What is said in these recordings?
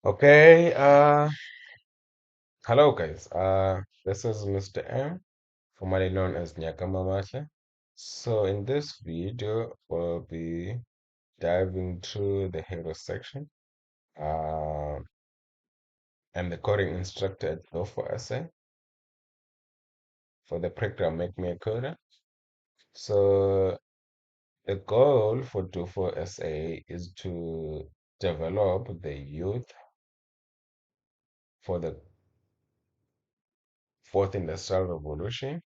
Okay, hello guys. This is Mr. M, formerly known as Nyakama Mahle. So in this video, we'll be diving through the hero section. Uh, I'm the coding instructor at Go for SA for the program Make Me a Coder. So the goal for Do for SA is to develop the youth for the fourth industrial revolution.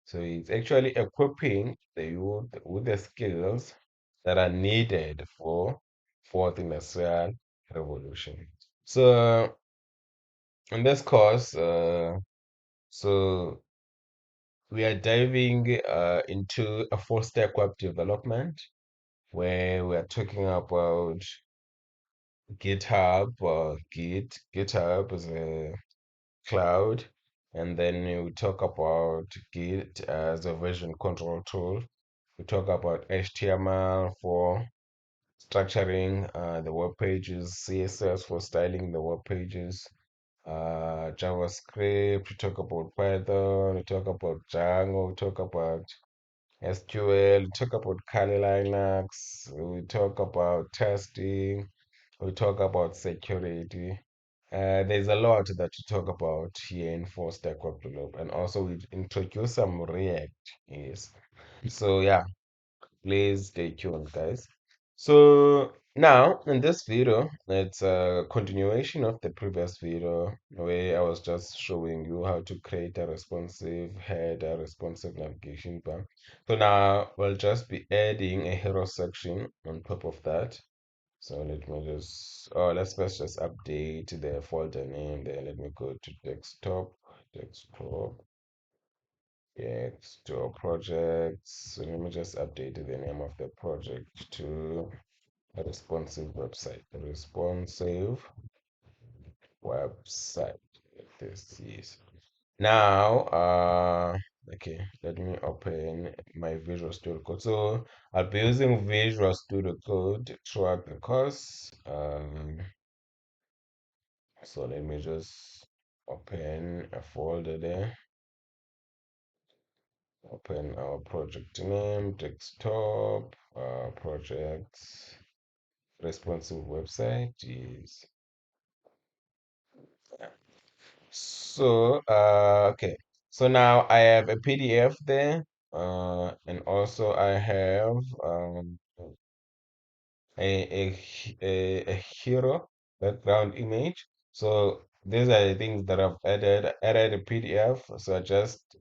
So it's actually equipping the youth with the skills that are needed for fourth industrial revolution. So in this course, so we are diving into a full stack web development where we are talking about GitHub, GitHub is a cloud, and then we talk about Git as a version control tool. We talk about HTML for structuring the web pages, CSS for styling the web pages, JavaScript. We talk about Python. We talk about Django. We talk about SQL. We talk about Kali Linux. We talk about testing. We talk about security. There's a lot that we talk about here in full stack web development, and also we introduce some React. Yes. So yeah, please stay tuned, guys. So now in this video, it's a continuation of the previous video where I was just showing you how to create a responsive header, responsive navigation bar. So now we'll just be adding a hero section on top of that. So let me just, let's first just update the folder name there. Let me go to desktop, desktop projects. So let me just update the name of the project to a responsive website. A responsive website. This is now, okay, let me open my Visual Studio Code. So I'll be using Visual Studio Code throughout the course. So let me just open a folder there. Open our project name, desktop, projects, responsive website is. So, okay. So now I have a PDF there, and also I have a hero background image. So these are the things that I've added. I added a PDF, so I just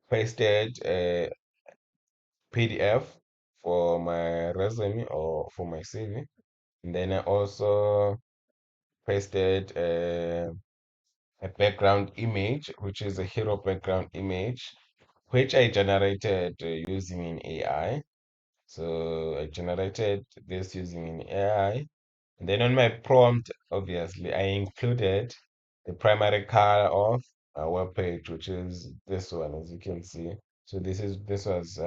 pasted a PDF for my resume or for my CV. And then I also pasted a background image, which is a hero background image, which I generated using an AI. So I generated this using an AI. And then on my prompt, obviously, I included the primary color of a web page, which is this one, as you can see. So this was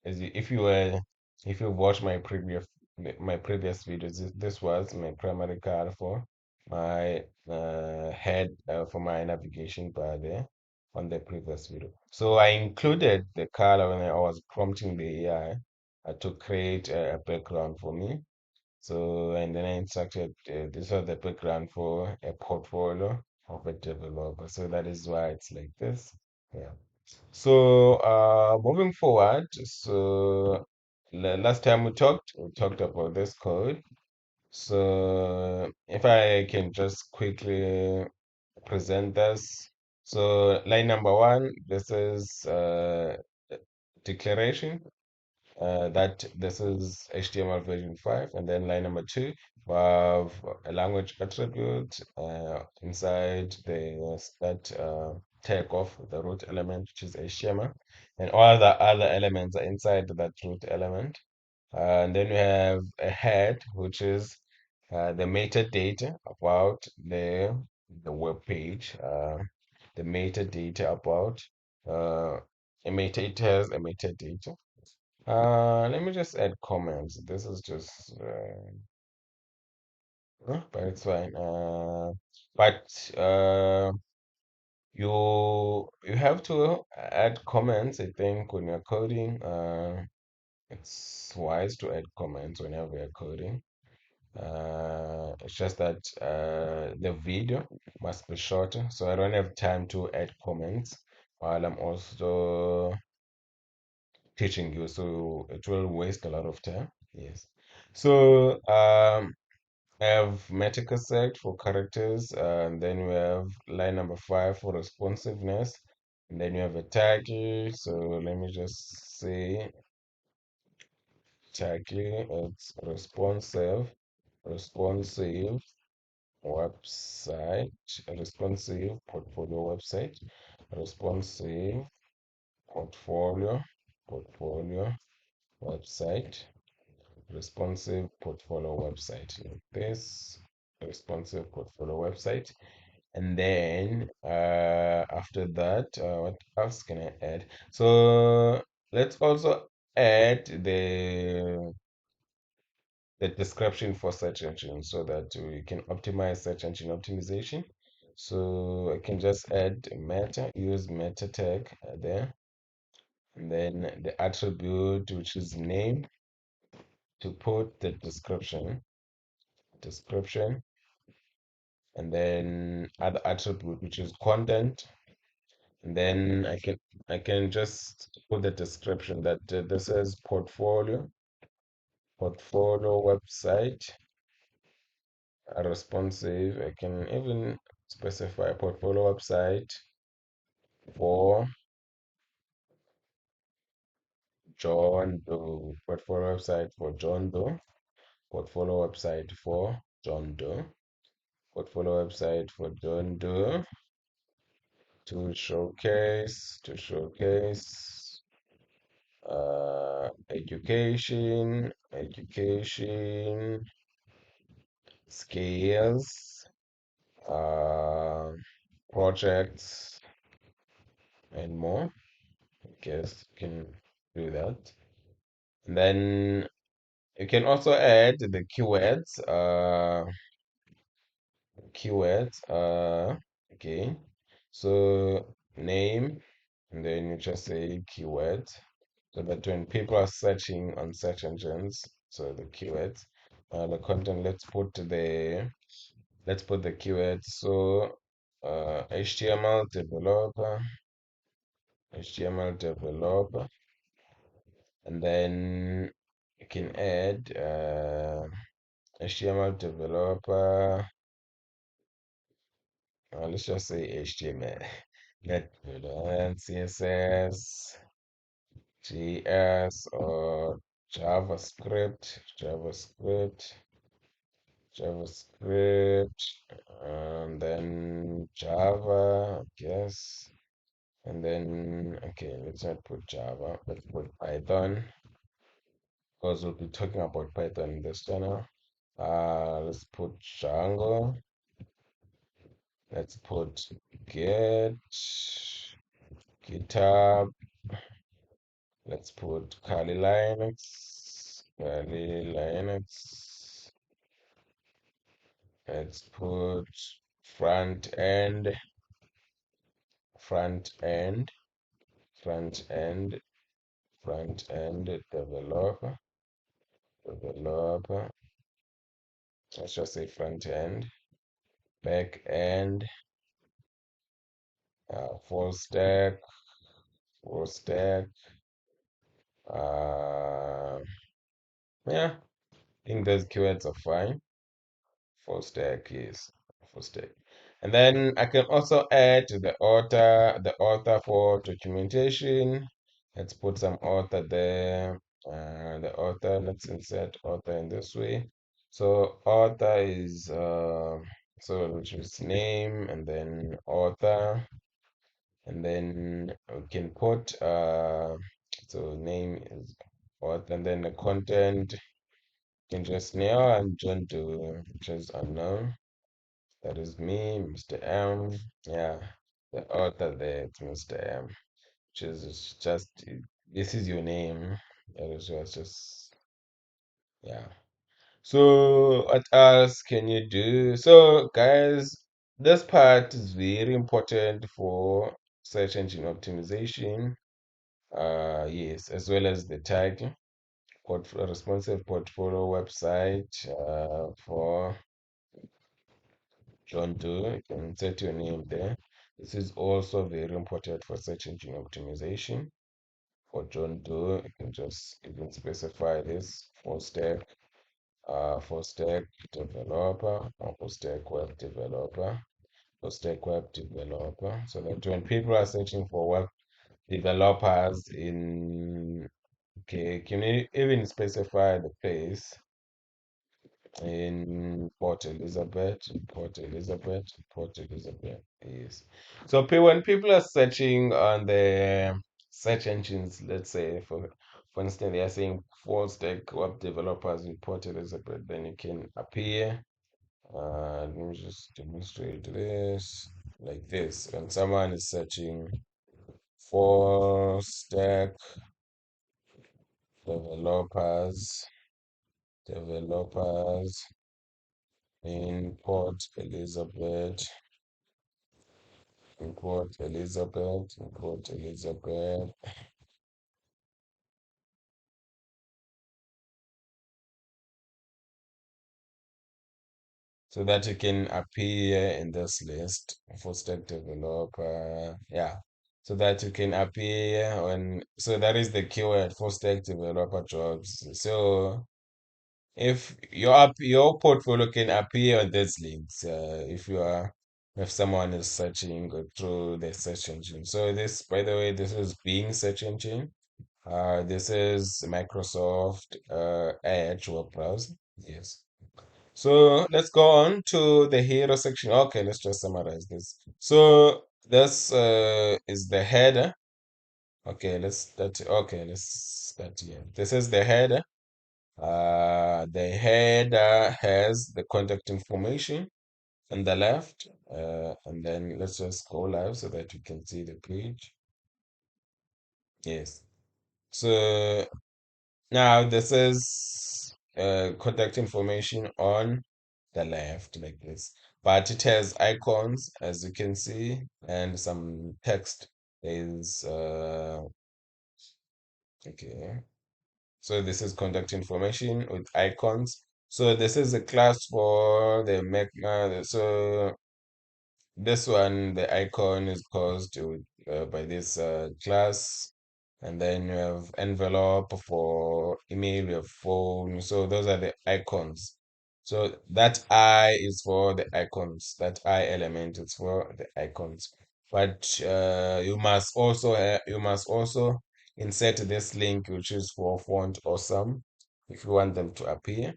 if you were if you watched my previous videos, this was my primary color for my head for my navigation bar there on the previous video. So I included the color when I was prompting the AI to create a background for me. So, and then I instructed this was the background for a portfolio of a developer. So that is why it's like this. Yeah. So, moving forward, so last time we talked about this code. So, if I can just quickly present this. So, line number one, this is declaration that this is HTML version 5, and then line number 2 we have a language attribute inside the that tag of the root element, which is HTML, and all the other elements are inside that root element. And then we have a head, which is the metadata about the web page, the metadata about it has a metadata Let me just add comments. This is just but it's fine. But you have to add comments, I think, when you're coding. It's wise to add comments whenever you're coding. It's just that the video must be shorter, so I don't have time to add comments while I'm also teaching you, so it will waste a lot of time. Yes. So I have meta set for characters, and then we have line number 5 for responsiveness, and then you have a title. So let me just say title, it's responsive website, responsive portfolio website, responsive portfolio, portfolio website, responsive portfolio website. Like this, responsive portfolio website. And then after that, what else can I add? So let's also add the description for search engine so that we can optimize search engine optimization. So I can just add meta, use meta tag there, and then the attribute which is name to put the description, and then other attribute which is content, and then I can just put the description that this is portfolio website responsive. I can even specify portfolio website for John Doe, portfolio website for John Doe, portfolio website for John Doe, portfolio website for John Doe to showcase education skills, uh, projects, and more. I guess you can do that. And then you can also add the keywords again. So name, and then you just say keyword, so that when people are searching on search engines, so the keywords, the content, let's put the keywords. So HTML developer, HTML developer, and then you can add HTML developer. Let's just say HTML, not and CSS, JS, or JavaScript, and then Java, I guess. And then, okay, let's not put Java, let's put Python, because we'll be talking about Python in this channel. Let's put Django. Let's put Git, GitHub. Let's put Kali Linux. Let's put front end, front end, front end, front end developer. Let's just say front end, back end, full stack. Uh, yeah, I think those keywords are fine. Full stack is full stack. And then I can also add the author for documentation. Let's put some author there. Let's insert author in this way. So author is which is name, and then author, and then we can put so name is author, and then the content can just name, I'm John Doe, which is unknown. That is me, Mr. M. Yeah, the author there, it's Mr. M, which is just, this is your name. That is just yeah. So what else can you do? So guys, this part is very important for search engine optimization. Yes, as well as the title, responsive portfolio website for John Doe. You can set your name there. This is also very important for search engine optimization. For John Doe, you can just even specify this full stack developer or full stack web developer. So that when people are searching for web developers in, okay, can you even specify the place in Port Elizabeth, yes. So when people are searching on the search engines, let's say for instance, they are saying full stack web developers in Port Elizabeth, then you can appear. Let me just demonstrate this like this. When someone is searching full stack developers, developers in Port Elizabeth, so that you can appear in this list, full stack developer, yeah. So that you can appear on, so that is the keyword, full stack developer jobs. So if your portfolio can appear on these links, if someone is searching through the search engine. So this, by the way, this is Bing search engine. This is Microsoft Edge web browser. Yes. So let's go on to the hero section. Okay, let's just summarize this. So this is the header. Okay, let's start here. This is the header. The header has the contact information on the left. And then let's just go live so that you can see the page. Yes. So now this is contact information on the left like this, but it has icons as you can see and some text is okay. So this is contact information with icons. So this is a class for the Mac. So this one, the icon is caused by this class, and then you have envelope for email, you have phone. So those are the icons. So that I is for the icons. That I element is for the icons. But you must also insert this link, which is for font awesome, if you want them to appear.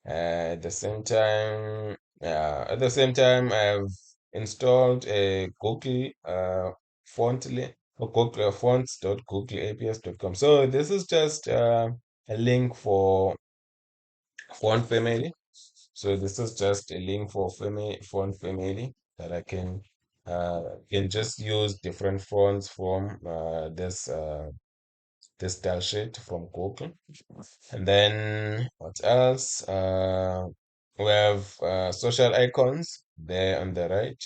At the same time, I've installed a Google Fontly or Google fonts.googleaps.com. So this is just a link for font family. So this is just a link for font family that I can just use different fonts from this style sheet from Google. And then what else? We have social icons there on the right.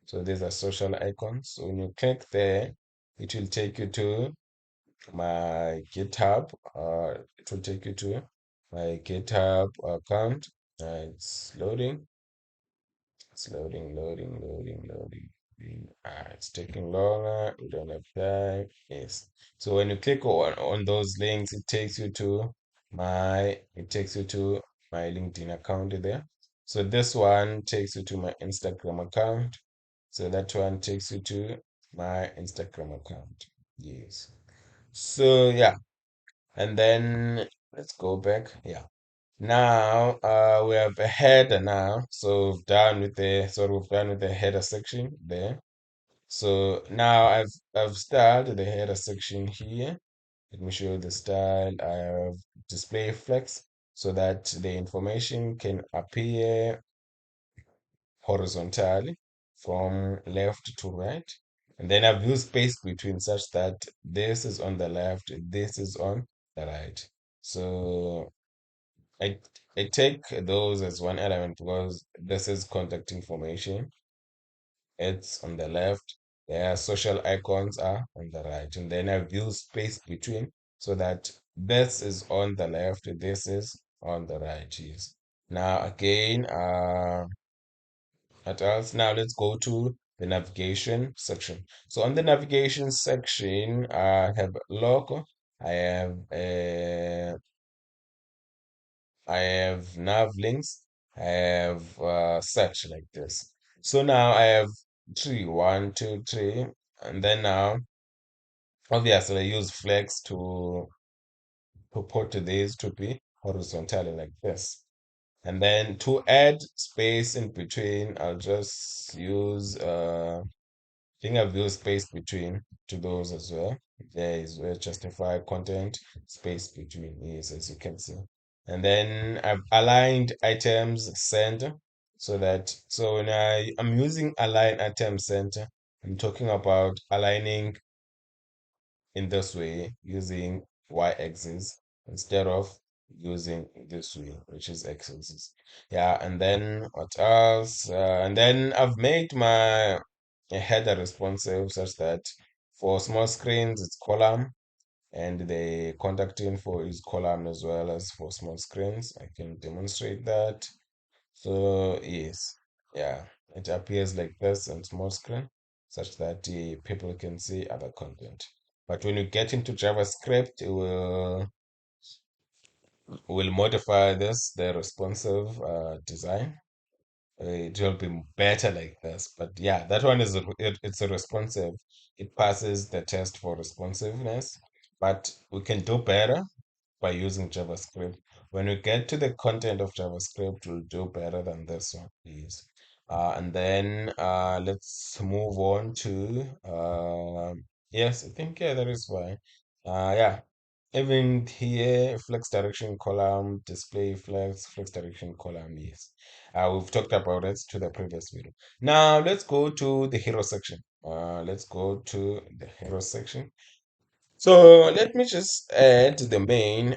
So these are social icons. So when you click there, it will take you to my GitHub. It will take you to my GitHub account. It's loading. It's loading. It's taking longer. We don't have time. Yes. So when you click on those links, it takes you to my LinkedIn account there. So this one takes you to my Instagram account. So that one takes you to my Instagram account. Yes. So yeah. And then let's go back. Yeah. Now we have a header now. So we've done with the header section there. So now I've styled the header section here. Let me show you the style. I have display flex so that the information can appear horizontally from left to right. And then I've used space between such that this is on the left, this is on the right. So I I take those as one element because this is contact information. It's on the left. Their social icons are on the right. And then I view space between so that this is on the left, this is on the right. Yes. Now again, what else? Now let's go to the navigation section. So on the navigation section, I have logo, I have I have nav links, I have search like this. So now I have three, one, two, three, and then now obviously I use flex to put these to be horizontally like this. And then to add space in between, I'll just use think I've used space between to those as well. There is where justify content space between is, as you can see. And then I've aligned items center so when I'm using align item center, I'm talking about aligning in this way using y-axis instead of using this way, which is x-axis. Yeah, and then what else? And then I've made my header responsive such that for small screens it's column and the contact info is column as well as for small screens. I can demonstrate that. So yes, yeah, it appears like this on small screen, such that people can see other content. But when you get into JavaScript, it will modify this, the responsive design. It will be better like this. But yeah, that one it's a responsive. It passes the test for responsiveness, but we can do better by using JavaScript. When we get to the content of JavaScript, we'll do better than this one, please. And then let's move on to yes, I think yeah, that is fine. Yeah, even here, flex direction column, display flex direction column, yes. We've talked about it to the previous video. Now let's go to the hero section. Let's go to the hero section. So let me just add the main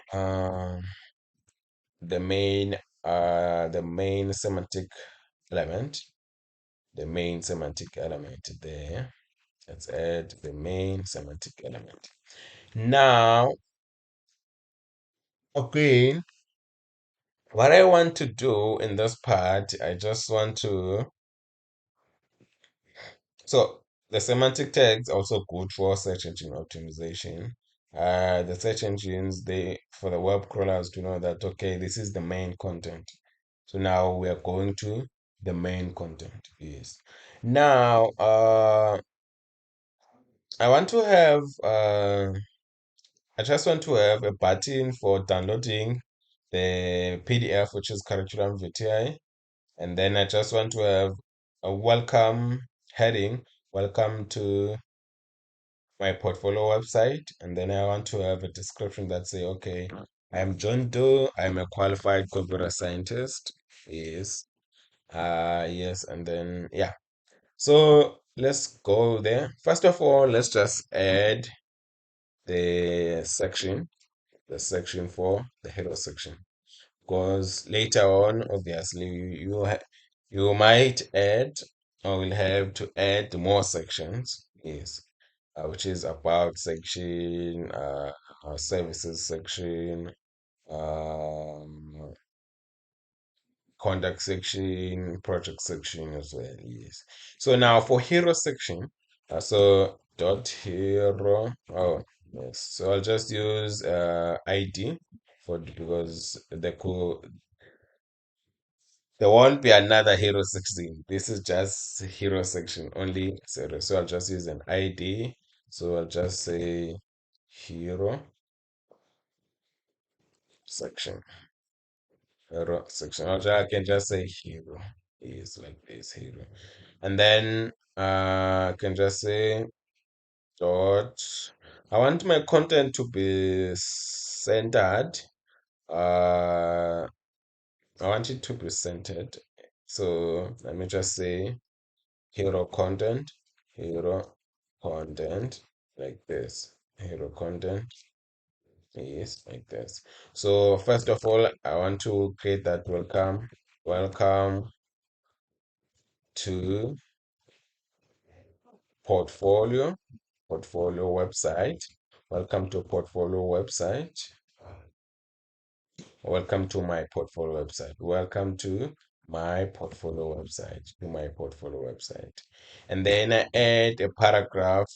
semantic element, the main semantic element there. Let's add the main semantic element. Now, again, what I want to do in this part, I just want to, so the semantic tags also good for search engine optimization. The search engines, for the web crawlers to know that, okay, this is the main content. So now we are going to the main content. Yes. Now, I want to have, I just want to have a button for downloading the PDF, which is curriculum vitae. And then I just want to have a welcome heading, welcome to my portfolio website. And then I want to have a description that say, okay, I am John Doe, I'm a qualified computer scientist. Yes. Yes, and then yeah. So let's go there. First of all, let's just add the section, the section for the header section. Because later on, obviously, you might add or will have to add more sections. Yes, which is about section, services section, um, contact section, project section as well. Yes. So now for hero section, so dot hero. Oh, yes. So I'll just use ID because there won't be another hero section. This is just hero section only. So I'll just use an ID. So I'll just say hero section. Hero section. I can just say hero. Is like this hero. And then I can just say dot. I want my content to be centered. Uh, I want it to be centered. So let me just say hero content, hero content, like this. Hero content. Yes, like this. So first of all, I want to create that welcome to portfolio, portfolio website. Welcome to portfolio website. Welcome to my portfolio website. Welcome to my portfolio website. To my portfolio website. And then I add a paragraph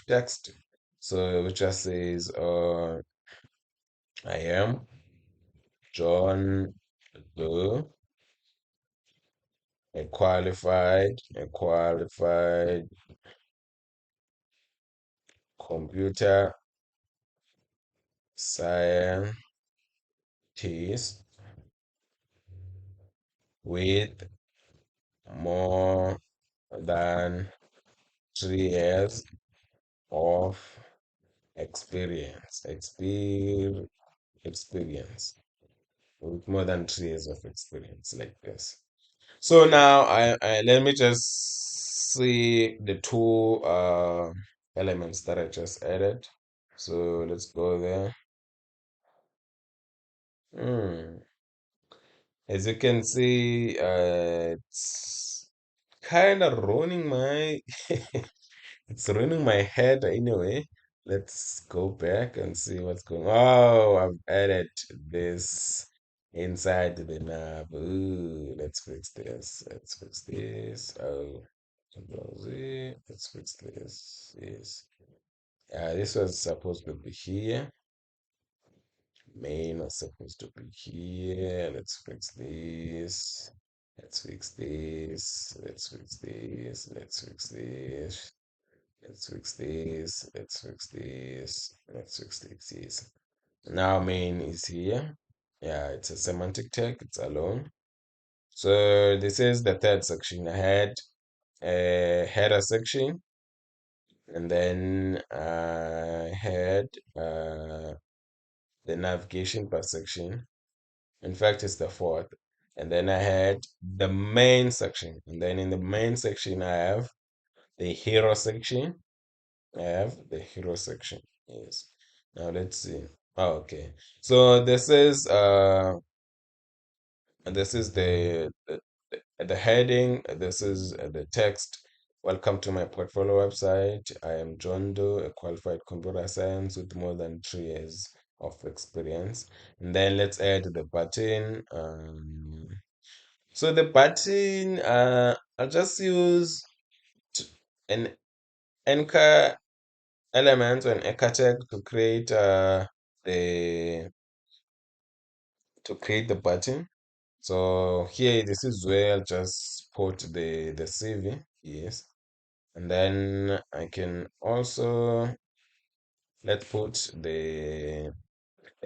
text. So which just says, I am John Doe, a qualified computer scientist with more than 3 years of experience with more than 3 years of experience like this. So now I let me just see the two elements that I just added. So let's go there. Hmm. As you can see, it's kind of ruining my it's ruining my head anyway. Let's go back and see what's going on. Oh, I've added this inside the nav. Ooh, let's fix this. Let's fix this. Oh, Control Z. Let's fix this. Yes. This was supposed to be here. Main was supposed to be here. Let's fix this. Let's fix this. Let's fix this. Let's fix this. Let's fix this. Let's fix this. Let's fix this. Now main is here. Yeah, it's a semantic tag. It's alone. So this is the third section. I had a header section, and then I had the navigation per section. In fact, it's the fourth. And then I had the main section. And then in the main section, I have the hero section. I have the hero section. Yes. Now let's see. Oh, okay. So this is the heading. This is the text. Welcome to my portfolio website. I am John Doe, a qualified computer science with more than 3 years of experience. And then let's add the button. So the button, I'll just use an anchor element or an anchor tag the to create the button. So here, this is where I'll just put the CV, yes, and then I can also let's put the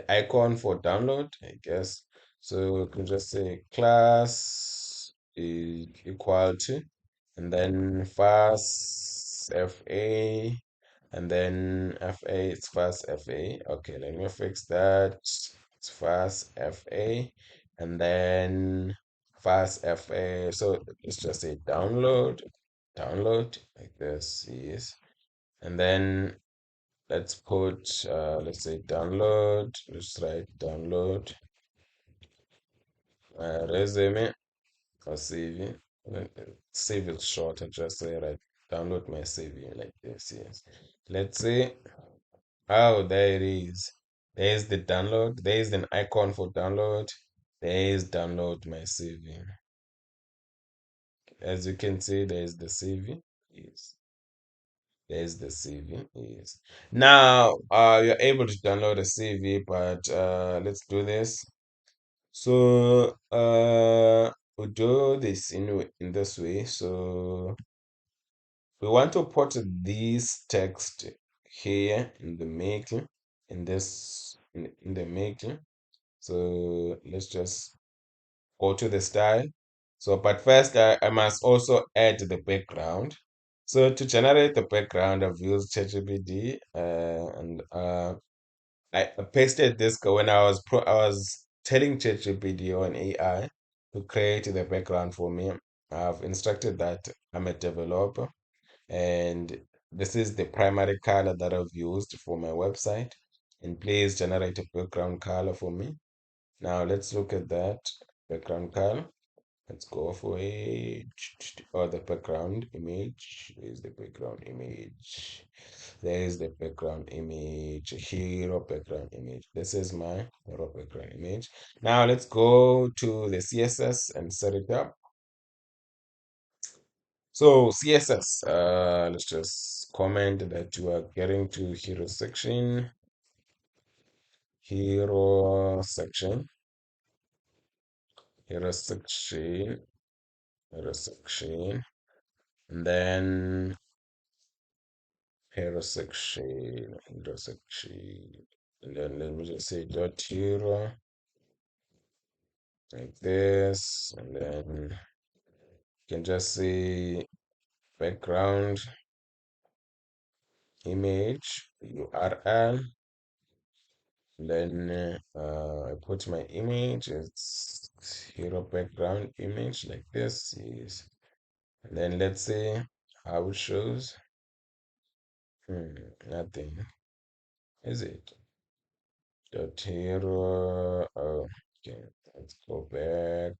icon for download, I guess. So we can just say class is equal to, and then fast FA, and then FA, it's fast FA. Okay, let me fix that. It's fast FA, and then fast FA. So let's just say download like this, yes. And then let's say download. Let's write download resume or CV. Save it short and just say right. Download my CV like this. Yes. Let's see. Oh, there it is. There's the download. There's an icon for download. There's download my CV. As you can see, there's the CV. Yes. There's the CV. Yes. Now, you're able to download a CV, but let's do this. So we do this in this way. So we want to put this text here in the making, in the making. So let's just go to the style. So, but first I must also add the background. So to generate the background, I've used ChatGPT and I pasted this when I was telling ChatGPT or an AI to create the background for me. I've instructed that I'm a developer and this is the primary color that I've used for my website. and please generate a background color for me. Now let's look at that background color. Let's go for it. Or the background image. Where's the background image? There is the background image. Hero background image. This is my hero background image. Now let's go to the CSS and set it up. So CSS, let's just comment that you are getting to hero section, hero section, hero section, and then hero section, hero section, and then let me just say dot hero like this, and then you can just say background image URL. Then I put my image, it's hero background image like this. Yes. And then let's see how it shows. Nothing, is it? Dot hero. Oh, okay, let's go back.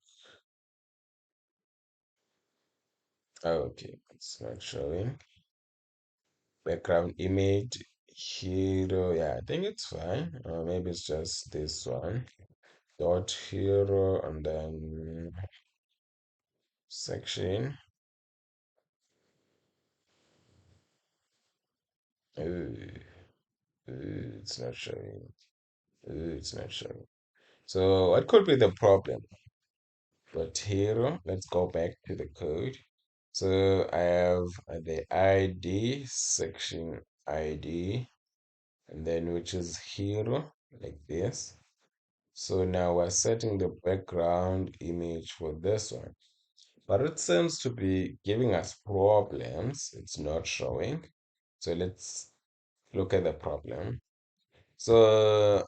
Oh, okay, it's not showing. Background image hero. Yeah, I think it's fine. Maybe it's just this one. Dot hero and then section. Ooh, it's not showing. It's not showing. So what could be the problem? But here, let's go back to the code. So I have the ID section ID, and then which is hero like this. So now we're setting the background image for this one, but it seems to be giving us problems. It's not showing. So let's look at the problem. So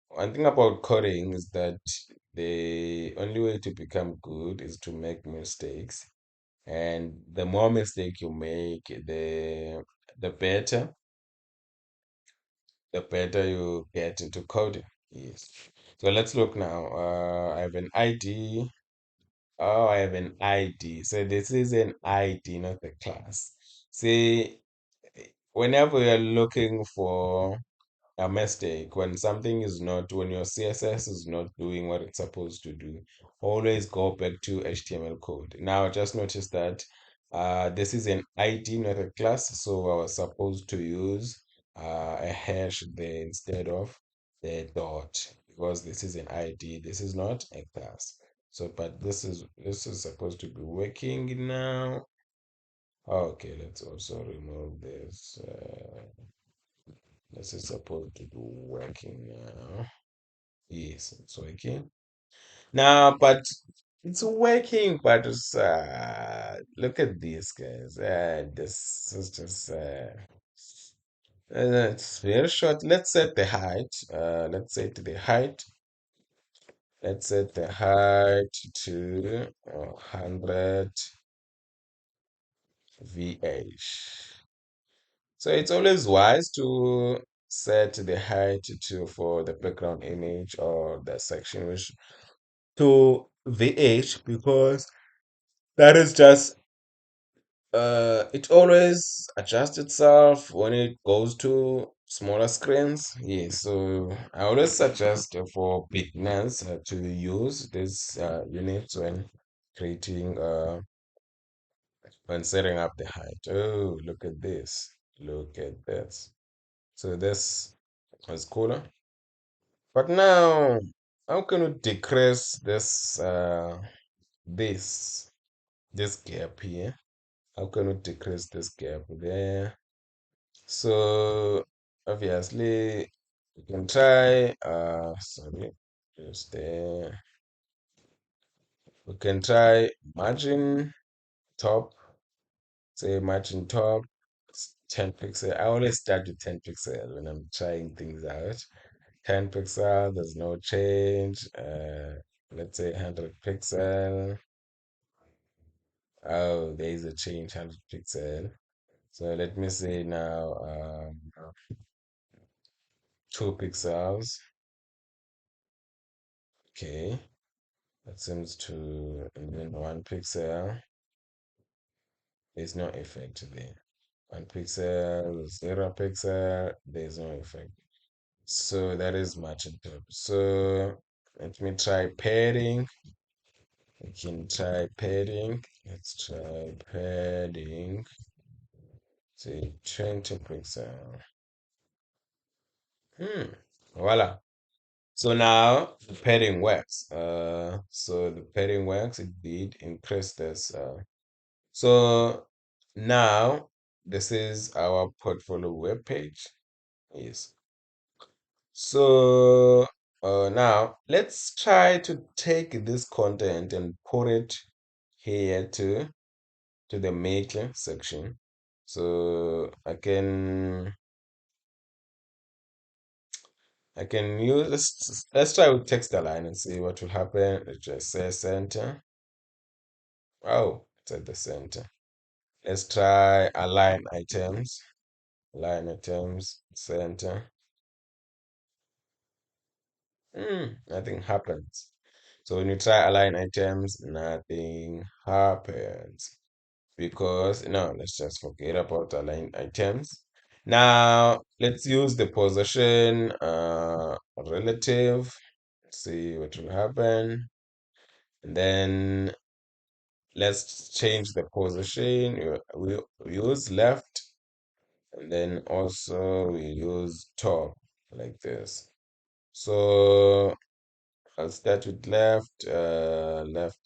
one thing about coding is that the only way to become good is to make mistakes. And the more mistake you make, the better, the better you get into coding. Yes. So let's look now. I have an ID. Oh, I have an ID. So this is an ID, not a class. See, whenever you're looking for a mistake when your CSS is not doing what it's supposed to do, always go back to HTML code. Now just notice that this is an ID, not a class, so I was supposed to use a hash there instead of the dot, because this is an ID, this is not a class. So but this is supposed to be working now. Okay, let's also remove this. This is supposed to be working now. Yes, it's working. Now, but it's working, but look at this, guys. This is just it's very short. Let's set the height. Let's set the height. Let's set the height to 100 VH. So it's always wise to set the height to for the background image or the section which to VH, because that is just it always adjusts itself when it goes to smaller screens. Yes, so I always suggest for beginners to use this units creating when setting up the height. Oh, look at this. Look at this. So this is cooler. But now, how can we decrease this this gap here? How can we decrease this gap there? So obviously we can try sorry, just there. We can try margin top, say margin top, 10 pixel. I always start with 10 pixel when I'm trying things out. 10 pixel, there's no change. Let's say 100 pixel. Oh, there is a change, 100 pixel. So let me say now, 2 pixels. Okay, that seems to, and then 1 pixel. There's no effect there. 1 pixel, 0 pixel, there's no effect. So that is matching top. So let me try padding. We can try padding. Let's try padding. Say 20 pixel. Voila. So now the padding works. So the padding works. It did increase this. So now this is our portfolio web page. Yes. So now let's try to take this content and put it here to the maker section. So I can use, let's try with text align and see what will happen. Let's just say center. Oh, it's at the center. Let's try align items. Align items, center. Nothing happens. So when you try align items, nothing happens. Because no, let's just forget about align items. Now let's use the position relative. See what will happen. And then let's change the position. We use left, and then also we use top like this. So I'll start with left, left.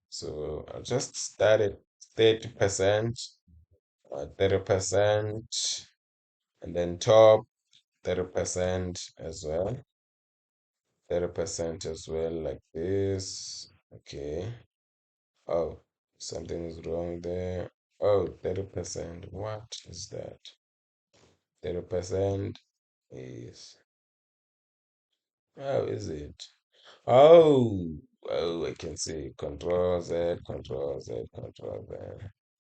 So I'll just start at 30%, 30%, and then top 30% as well, 30% as well, like this. Okay. Oh, something is wrong there. Oh, 30%. What is that? 30% is, how is it? Oh, oh, I can see Control Z, Control Z, Control Z,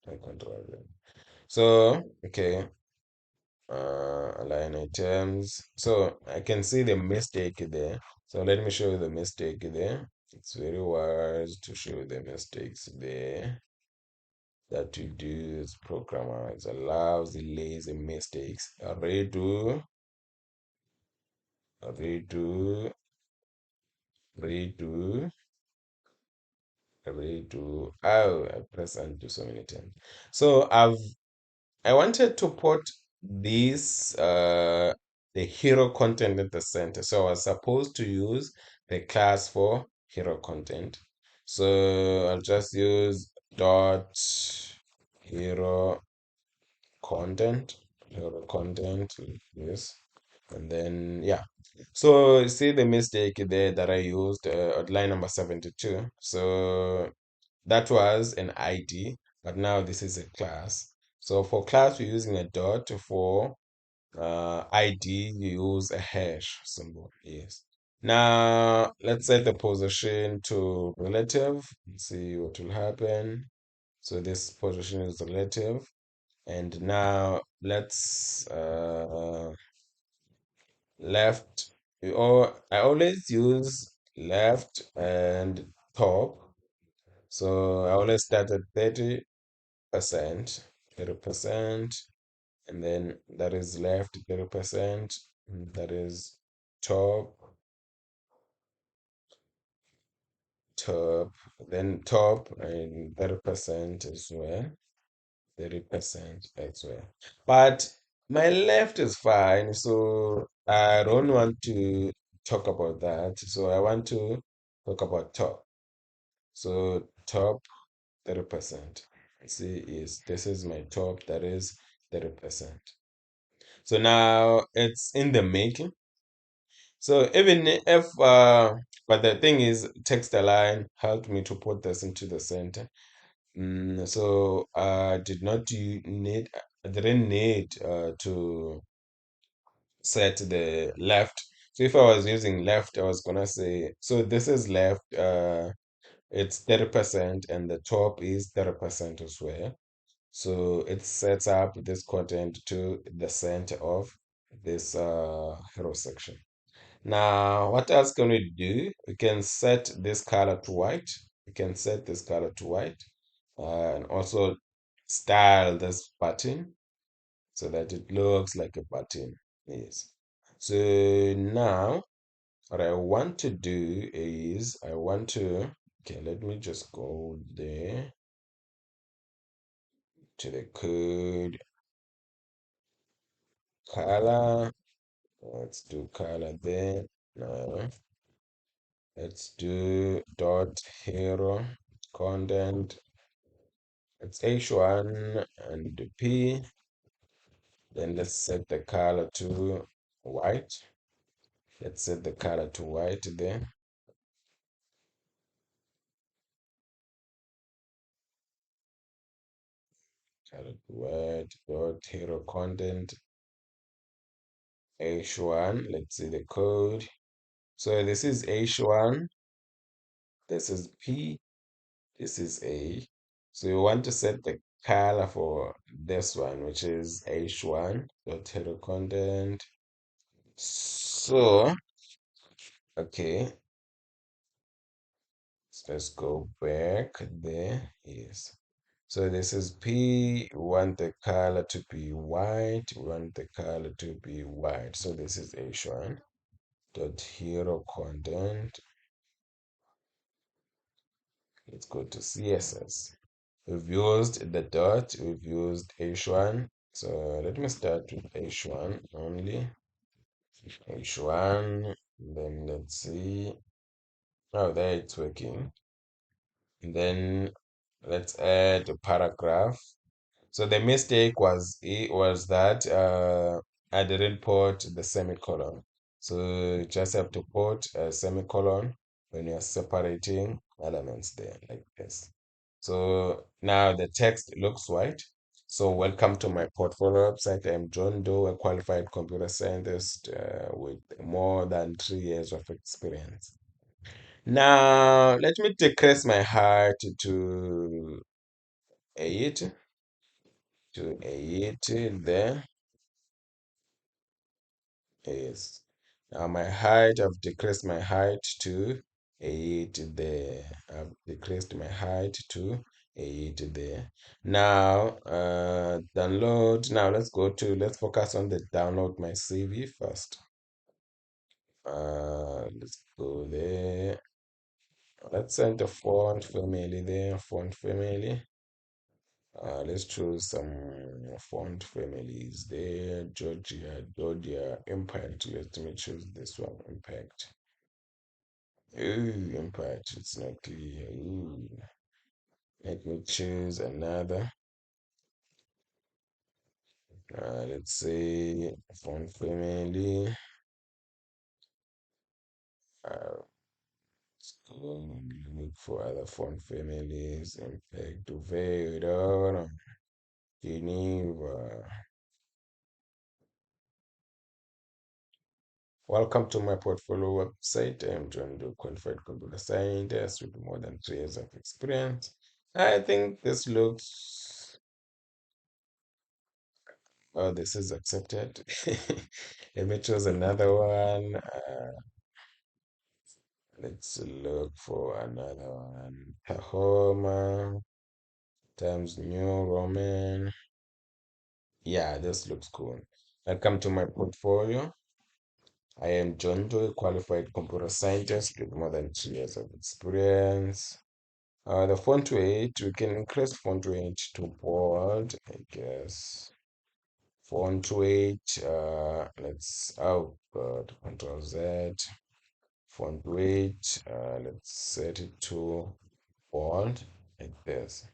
and Control Z. So, okay, align items. So I can see the mistake there. So let me show you the mistake there. It's very wise to show the mistakes there that we do as programmers. Allows delays and mistakes. Redo, redo, redo. Oh, I press undo so many times. So I wanted to put this the hero content at the center. So I was supposed to use the class for hero content. So I'll just use dot hero content, hero content, yes. And then yeah. So you see the mistake there that I used at line number 72. So that was an ID, but now this is a class. So for class, we're using a dot. For ID, you use a hash symbol. Yes. Now, let's set the position to relative. See what will happen. So this position is relative. And now let's left. I always use left and top. So I always start at 30%, 30%, and then that is left 30%, that is top, top, then top and 30% as well, 30% as well. But my left is fine, so I don't want to talk about that. So I want to talk about top. So top 30%. See, is this is my top, that is 30%. So now it's in the making. So even if, but the thing is, text align helped me to put this into the center. So I did not need, I didn't need to set the left. So if I was using left, I was gonna say, so this is left, it's 30% and the top is 30% as well. So it sets up this content to the center of this hero section. Now, what else can we do? We can set this color to white. We can set this color to white, and also style this button so that it looks like a button. Yes. So now what I want to do is I want to, okay, let me just go there to the code color. Let's do color there. Now let's do dot hero content. It's H1 and P. Then let's set the color to white. Let's set the color to white there. Color to white dot hero content H1. Let's see the code. So this is H1, this is P, this is A. So you want to set the color for this one, which is H1 dot hero content. So, okay, so let's go back there. Yes. So this is P. We want the color to be white. We want the color to be white. So this is H1 dot hero content. Let's go to CSS. We've used the dot, we've used H1. So let me start with H1 only. H1, then let's see. Oh, there it's working. And then let's add a paragraph. So the mistake was that I didn't put the semicolon. So you just have to put a semicolon when you're separating elements there like this. So now the text looks white. So welcome to my portfolio website. I'm John Doe, a qualified computer scientist with more than 3 years of experience. Now let me decrease my height to 8 there. Yes. Now my height, I've decreased my height to 8 there. I've decreased my height to 8 there. Now, download. Now let's focus on the download my CV first. Let's go there. Let's send the font family there, font family. Let's choose some font families there. Georgia, Impact. Let me choose this one, Impact. Ooh, Impact. It's not clear. Ooh. Let me choose another. Let's say font family. Uh, let's go look for other font families. Impact, Duvet, Geneva. Welcome to my portfolio website. I'm John Doe, qualified computer scientist with more than 3 years of experience. I think this looks, oh, this is accepted. Let me choose another one. Let's look for another one. Tahoma Times New Roman. Yeah, this looks cool. Welcome to my portfolio. I am John Doe, qualified computer scientist with more than 3 years of experience. The font weight, we can increase font weight to bold, I guess. Font weight, oh God, Control Z. Font weight, let's set it to bold, like this.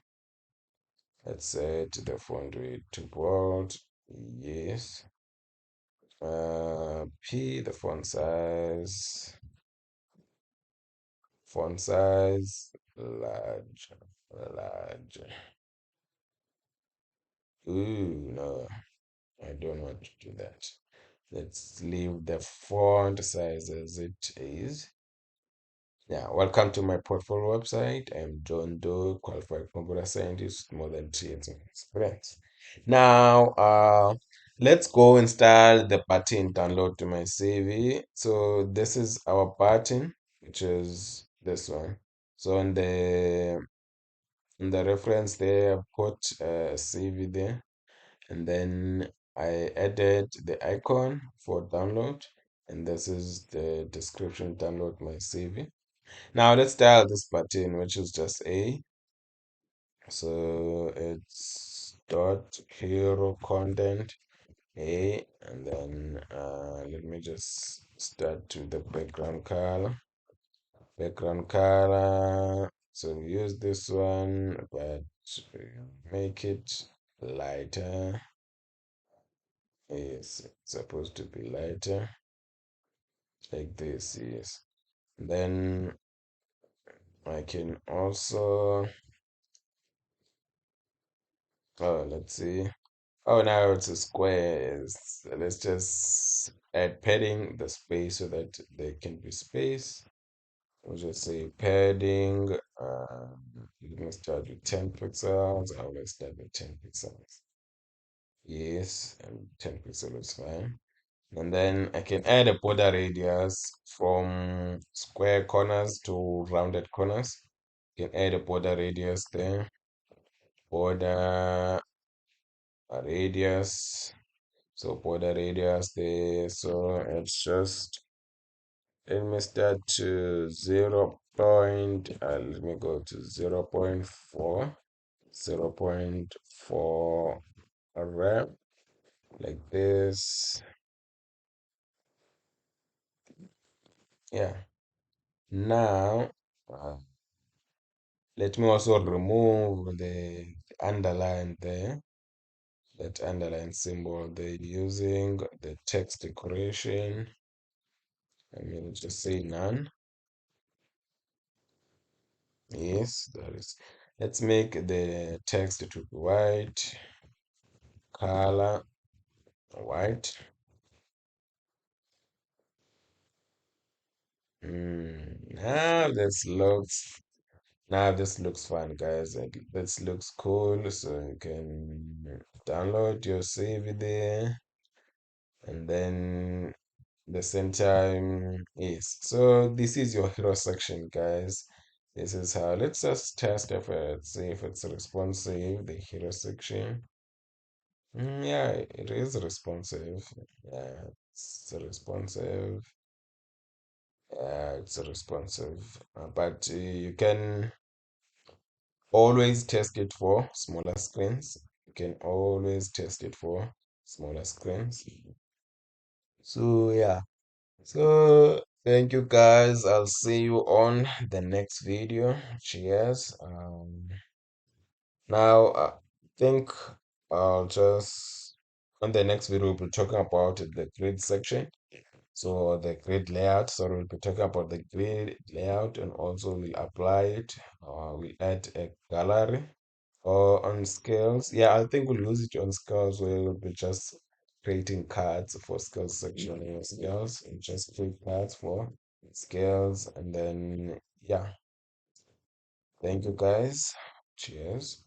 Let's set the font weight to bold, yes. P, the font size, large, large. Ooh, no. I don't want to do that. Let's leave the font size as it is. Yeah, welcome to my portfolio website. I'm John Doe, qualified computer scientist, more than 3 years of experience. Now, let's go install the button download to my CV. So this is our button, which is this one. So in the reference there, I put CV there, and then I added the icon for download, and this is the description, download my CV. Now let's style this button, which is just A. So it's dot hero content A, and then let me just start to the background color. Background color. So we use this one, but make it lighter. Yes, it's supposed to be lighter, like this. Yes. Then I can also, oh, let's see. Oh, now it's a square. Let's just add padding the space so that there can be space. We'll just say padding. Let me start with 10 pixels. I will start with 10 pixels. Yes, and 10 pixels is fine. And then I can add a border radius from square corners to rounded corners. You can add a border radius there. Border radius. So border radius there. So it's just, let me start to 0 point, let me go to 0.4, 0.4 rep, like this. Yeah. Now, let me also remove the underline there, that underline symbol there using the text decoration. I mean, just say none. Yes, that is. Let's make the text to be white, color white. Now this looks fun, guys. Like, this looks cool. So you can download your CV there, and then the same time, yes. So this is your hero section, guys. This is how. Let's just test if it's, see if it's responsive. The hero section. Yeah, it is responsive. Yeah, it's responsive. Yeah, it's responsive. But you can always test it for smaller screens. You can always test it for smaller screens. So yeah. So thank you guys. I'll see you on the next video. Cheers. Now I think I'll just, on the next video we'll be talking about the grid section. So the grid layout. So we'll be talking about the grid layout, and also we'll apply it. We'll add a gallery. Or on scales. Yeah, I think we'll use it on scales where we'll be just creating cards for scales section in scales, and just create cards for scales. And then, yeah, thank you guys. Cheers.